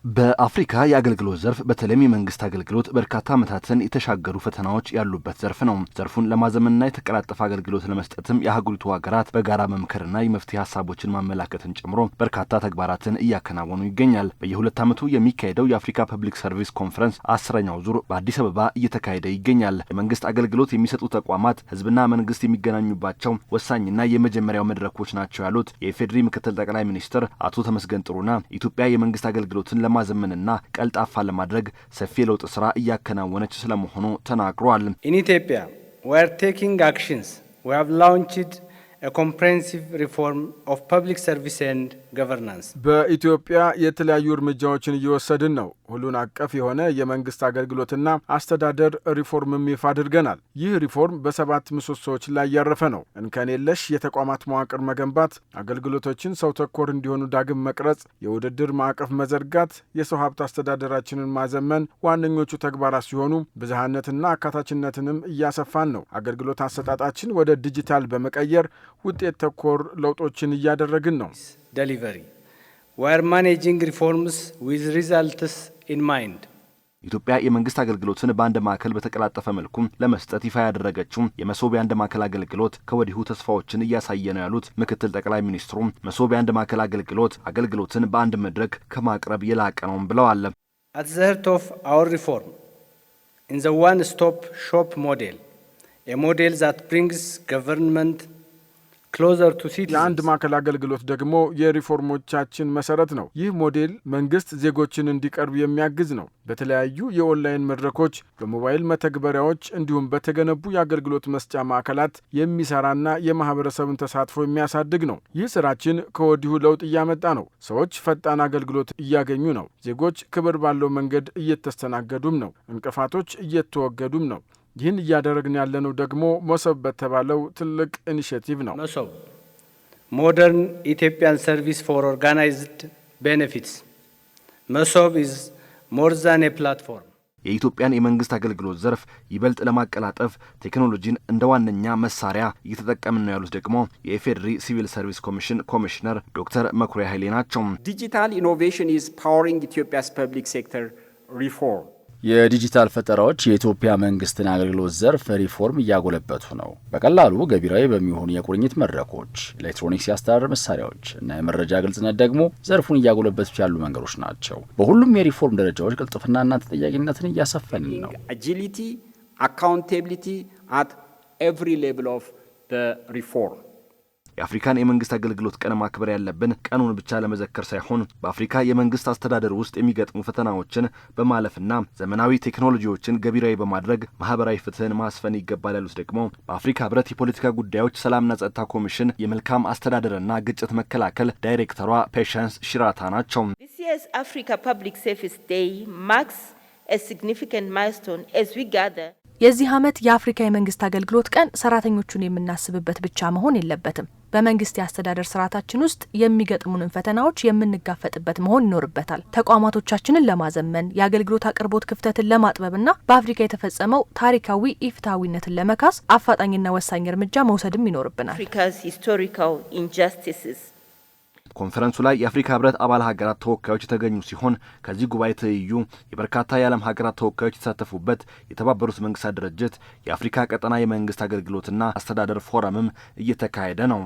በአፍሪካ የአገልግሎት ዘርፍ በተለይም የመንግስት አገልግሎት በርካታ ዓመታትን የተሻገሩ ፈተናዎች ያሉበት ዘርፍ ነው። ዘርፉን ለማዘመንና የተቀላጠፈ አገልግሎት ለመስጠትም የሀገሪቱ ሀገራት በጋራ መምከርና የመፍትሄ ሀሳቦችን ማመላከትን ጨምሮ በርካታ ተግባራትን እያከናወኑ ይገኛል። በየሁለት ዓመቱ የሚካሄደው የአፍሪካ ፐብሊክ ሰርቪስ ኮንፈረንስ 10ኛው ዙር በአዲስ አበባ እየተካሄደ ይገኛል። የመንግስት አገልግሎት የሚሰጡ ተቋማት ህዝብና መንግስት የሚገናኙባቸው ወሳኝና የመጀመሪያው መድረኮች ናቸው ያሉት የኢፌዴሪ ምክትል ጠቅላይ ሚኒስትር አቶ ተመስገን ጥሩነህ ኢትዮጵያ የመንግስት አገልግሎትን ለማዘመንና ቀልጣፋ ለማድረግ ሰፊ ለውጥ ስራ እያከናወነች ስለመሆኑ ተናግሯል። In Ethiopia, we are taking actions. We have launched a comprehensive reform of public service and governance. በኢትዮጵያ የተለያዩ እርምጃዎችን እየወሰድን ነው። ሁሉን አቀፍ የሆነ የመንግስት አገልግሎትና አስተዳደር ሪፎርም ይፋ አድርገናል። ይህ ሪፎርም በሰባት ምሰሶዎች ላይ ያረፈ ነው። እንከን የለሽ የተቋማት መዋቅር መገንባት፣ አገልግሎቶችን ሰው ተኮር እንዲሆኑ ዳግም መቅረጽ፣ የውድድር ማዕቀፍ መዘርጋት፣ የሰው ሀብት አስተዳደራችንን ማዘመን ዋነኞቹ ተግባራት ሲሆኑ ብዝሃነትና አካታችነትንም እያሰፋን ነው። አገልግሎት አሰጣጣችን ወደ ዲጂታል በመቀየር ውጤት ተኮር ለውጦችን እያደረግን ነው። Delivery. We are managing reforms with results in mind. ኢትዮጵያ የመንግስት አገልግሎትን በአንድ ማዕከል በተቀላጠፈ መልኩ ለመስጠት ይፋ ያደረገችው የመሶብ የአንድ ማዕከል አገልግሎት ከወዲሁ ተስፋዎችን እያሳየ ነው ያሉት ምክትል ጠቅላይ ሚኒስትሩ መሶብ የአንድ ማዕከል አገልግሎትን በአንድ መድረክ ከማቅረብ የላቀ ነው ብለዋል። At the heart of our reform in the one-stop shop model, a model that brings government የአንድ ማዕከል አገልግሎት ደግሞ የሪፎርሞቻችን መሰረት ነው። ይህ ሞዴል መንግስት ዜጎችን እንዲቀርብ የሚያግዝ ነው። በተለያዩ የኦንላይን መድረኮች፣ በሞባይል መተግበሪያዎች እንዲሁም በተገነቡ የአገልግሎት መስጫ ማዕከላት የሚሰራና የማህበረሰብን ተሳትፎ የሚያሳድግ ነው። ይህ ስራችን ከወዲሁ ለውጥ እያመጣ ነው። ሰዎች ፈጣን አገልግሎት እያገኙ ነው። ዜጎች ክብር ባለው መንገድ እየተስተናገዱም ነው። እንቅፋቶች እየተወገዱም ነው። ይህን እያደረግን ያለነው ደግሞ መሶብ በተባለው ትልቅ ኢኒሼቲቭ ነው። መሶብ ሞደርን ኢትዮጵያን ሰርቪስ ፎር ኦርጋናይዝድ ቤኔፊትስ። መሶብ ኢዝ ሞር ዛን ኤ ፕላትፎርም። የኢትዮጵያን የመንግስት አገልግሎት ዘርፍ ይበልጥ ለማቀላጠፍ ቴክኖሎጂን እንደ ዋነኛ መሳሪያ እየተጠቀምን ነው ያሉት ደግሞ የኢፌዴሪ ሲቪል ሰርቪስ ኮሚሽን ኮሚሽነር ዶክተር መኩሪያ ኃይሌ ናቸው። ዲጂታል ኢኖቬሽን ኢዝ ፓወሪንግ ኢትዮጵያስ ፐብሊክ ሴክተር ሪፎርም። የዲጂታል ፈጠራዎች የኢትዮጵያ መንግስትን አገልግሎት ዘርፍ ሪፎርም እያጎለበቱ ነው። በቀላሉ ገቢራዊ በሚሆኑ የቁርኝት መድረኮች፣ ኤሌክትሮኒክስ የአስተዳደር መሳሪያዎች እና የመረጃ ግልጽነት ደግሞ ዘርፉን እያጎለበቱ ያሉ መንገዶች ናቸው። በሁሉም የሪፎርም ደረጃዎች ቅልጥፍናና ተጠያቂነትን እያሰፈን ነው። አጂሊቲ አካውንታቢሊቲ አት ኤቭሪ ሌቭል ኦፍ ዘ ሪፎርም። የአፍሪካን የመንግስት አገልግሎት ቀን ማክበር ያለብን ቀኑን ብቻ ለመዘከር ሳይሆን በአፍሪካ የመንግስት አስተዳደር ውስጥ የሚገጥሙ ፈተናዎችን በማለፍና ዘመናዊ ቴክኖሎጂዎችን ገቢራዊ በማድረግ ማህበራዊ ፍትህን ማስፈን ይገባል ያሉት ደግሞ በአፍሪካ ህብረት የፖለቲካ ጉዳዮች ሰላምና ጸጥታ ኮሚሽን የመልካም አስተዳደርና ግጭት መከላከል ዳይሬክተሯ ፔሸንስ ሽራታ ናቸው። This year's Africa Public Service Day marks a significant milestone as we gather. የዚህ ዓመት የአፍሪካ የመንግስት አገልግሎት ቀን ሰራተኞቹን የምናስብበት ብቻ መሆን የለበትም። በመንግስት የአስተዳደር ስርዓታችን ውስጥ የሚገጥሙንን ፈተናዎች የምንጋፈጥበት መሆን ይኖርበታል። ተቋማቶቻችንን ለማዘመን የአገልግሎት አቅርቦት ክፍተትን ለማጥበብና በአፍሪካ የተፈጸመው ታሪካዊ ኢፍትሐዊነትን ለመካስ አፋጣኝና ወሳኝ እርምጃ መውሰድም ይኖርብናል። Africa's historical injustices. ኮንፈረንሱ ላይ የአፍሪካ ህብረት አባል ሀገራት ተወካዮች የተገኙ ሲሆን ከዚህ ጉባኤ ትይዩ የበርካታ የዓለም ሀገራት ተወካዮች የተሳተፉበት የተባበሩት መንግስታት ድርጅት የአፍሪካ ቀጠና የመንግስት አገልግሎትና አስተዳደር ፎረምም እየተካሄደ ነው።